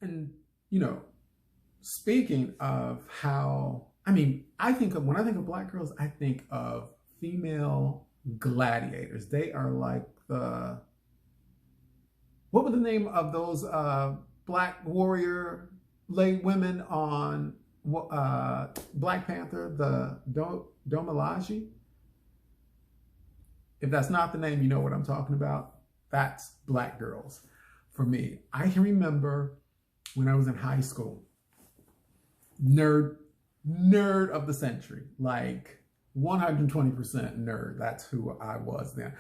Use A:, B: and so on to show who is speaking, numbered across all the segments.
A: And, you know, speaking of how, I mean, I think of, when I think of black girls, I think of female gladiators. They are like the, what was the name of those black warrior lay women on Black Panther, the Domalaji? If that's not the name, you know what I'm talking about. That's black girls for me. I can remember when I was in high school, nerd of the century, like 120% nerd. That's who I was then.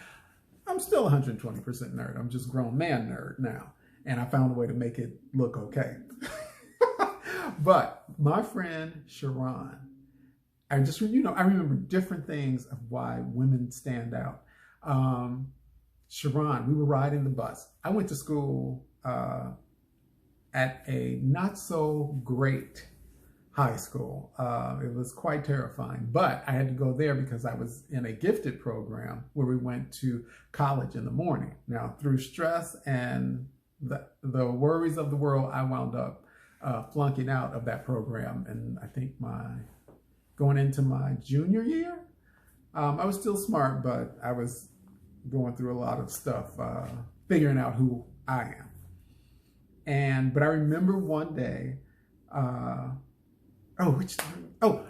A: I'm still 120% nerd. I'm just grown man nerd now. And I found a way to make it look okay. But my friend Sharon, I just, you know, I remember different things of why women stand out. Sharon, we were riding the bus. I went to school at a not so great high school. It was quite terrifying, but I had to go there because I was in a gifted program where we went to college in the morning. Now, through stress and the worries of the world, I wound up flunking out of that program. And I think going into my junior year, I was still smart, but I was going through a lot of stuff, figuring out who I am. But I remember one day,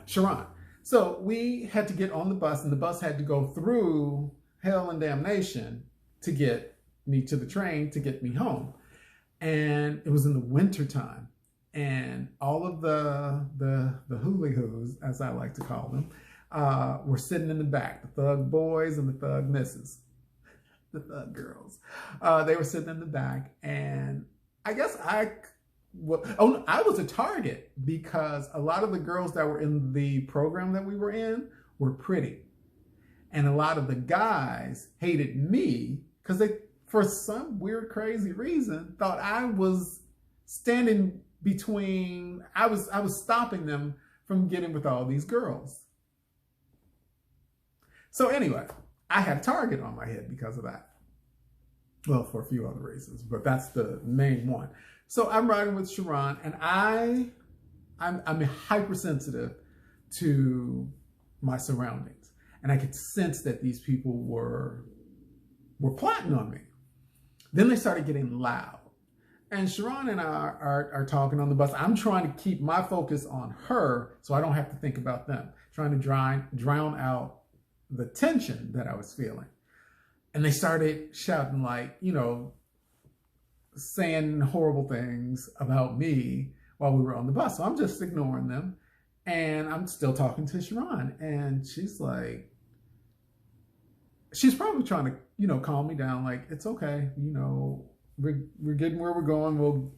A: Sharon. So we had to get on the bus, and the bus had to go through hell and damnation to get me to the train to get me home. And it was in the winter time, and all of the hooly-hoos, as I like to call them, were sitting in the back. The thug boys and the thug misses, the thug girls. They were sitting in the back, and I guess I was a target because a lot of the girls that were in the program that we were in were pretty. And a lot of the guys hated me because they, for some weird, crazy reason, thought I was standing between, I was stopping them from getting with all these girls. So anyway, I had a target on my head because of that. Well, for a few other reasons, but that's the main one. So I'm riding with Sharon, and I'm hypersensitive to my surroundings. And I could sense that these people were plotting on me. Then they started getting loud. And Sharon and I are talking on the bus. I'm trying to keep my focus on her so I don't have to think about them. Trying to drown out the tension that I was feeling. And they started shouting, like, you know, saying horrible things about me while we were on the bus. So I'm just ignoring them. And I'm still talking to Sharon. And she's like, she's probably trying to, you know, calm me down. Like, it's okay. You know, we're getting where we're going.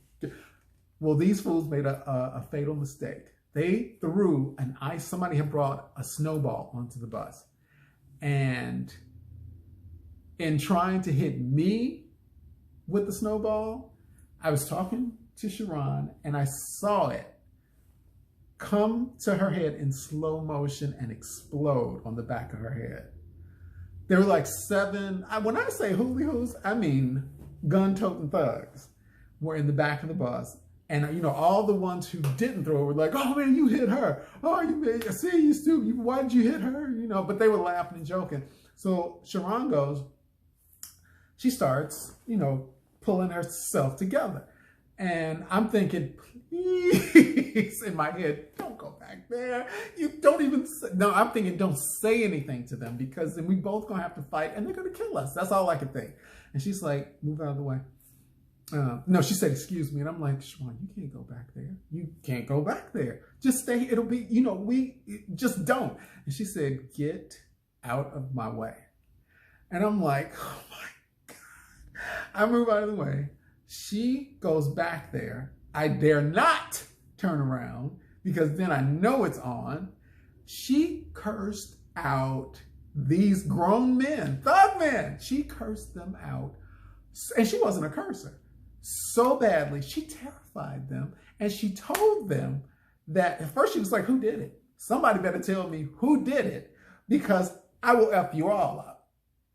A: Well, these fools made a fatal mistake. They threw somebody had brought a snowball onto the bus. And in trying to hit me with the snowball, I was talking to Sharon and I saw it come to her head in slow motion and explode on the back of her head. There were like 7, when I say hooly-hoos, I mean gun-toting thugs were in the back of the bus. And, you know, all the ones who didn't throw were like, oh, man, you hit her. Oh, you stupid. Why did you hit her? You know, but they were laughing and joking. So Sharon goes, she starts, you know, pulling herself together. And I'm thinking, please, in my head, don't go back there. You don't even, no, I'm thinking, don't say anything to them because then we both gonna have to fight and they're gonna kill us. That's all I could think. And she's like, move out of the way. No, she said, excuse me. And I'm like, Sharon, you can't go back there. You can't go back there. Just stay. It'll be, you know, just don't. And she said, get out of my way. And I'm like, oh my God. I move out of the way. She goes back there. I dare not turn around because then I know it's on. She cursed out these grown men, thug men. She cursed them out. And she wasn't a cursor. So badly, she terrified them. And she told them that, at first she was like, who did it? Somebody better tell me who did it because I will F you all up.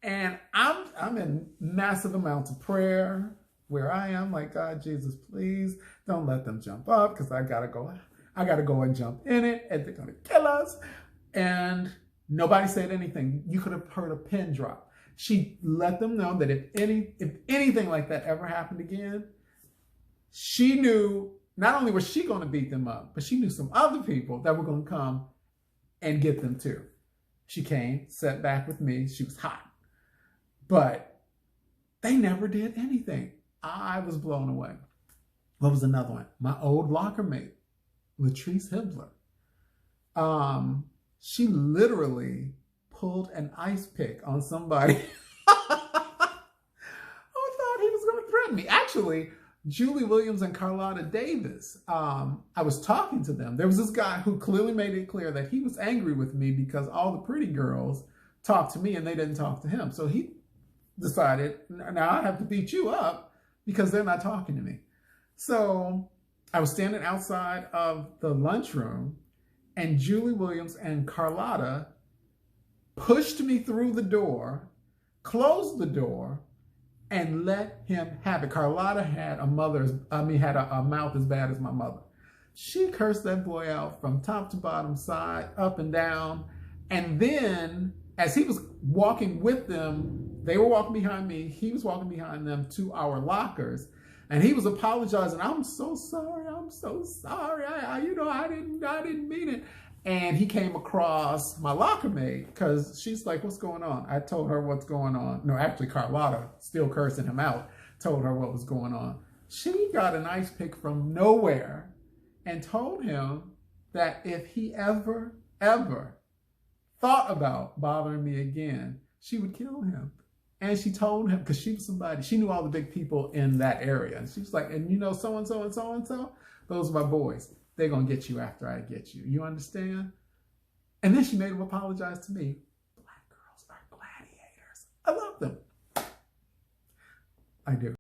A: And I'm in massive amounts of prayer, where I am, like, God, Jesus, please don't let them jump up because I gotta go and jump in it and they're gonna kill us. And nobody said anything. You could have heard a pin drop. She let them know that if anything like that ever happened again, she knew not only was she going to beat them up, but she knew some other people that were going to come and get them too. She came, sat back with me. She was hot. But they never did anything. I was blown away. What was another one? My old locker mate, Latrice Hibbler. She literally pulled an ice pick on somebody who thought he was going to threaten me. Actually, Julie Williams and Carlotta Davis, I was talking to them. There was this guy who clearly made it clear that he was angry with me because all the pretty girls talked to me and they didn't talk to him. So he decided, now I have to beat you up because they're not talking to me. So I was standing outside of the lunchroom and Julie Williams and Carlotta pushed me through the door, closed the door, and let him have it. Carlotta had a mouth as bad as my mother. She cursed that boy out from top to bottom, side, up and down. And then as he was walking with them, they were walking behind me, he was walking behind them to our lockers. And he was apologizing. I'm so sorry. I'm so sorry. I didn't mean it. And he came across my locker mate because she's like, what's going on? I told her what's going on. No, actually, Carlotta, still cursing him out, told her what was going on. She got an ice pick from nowhere and told him that if he ever thought about bothering me again, she would kill him. And she told him, because she was somebody, she knew all the big people in that area. And she was like, and you know, so-and-so and so-and-so, those are my boys. They're going to get you after I get you. You understand? And then she made him apologize to me. Black girls are gladiators. I love them. I do.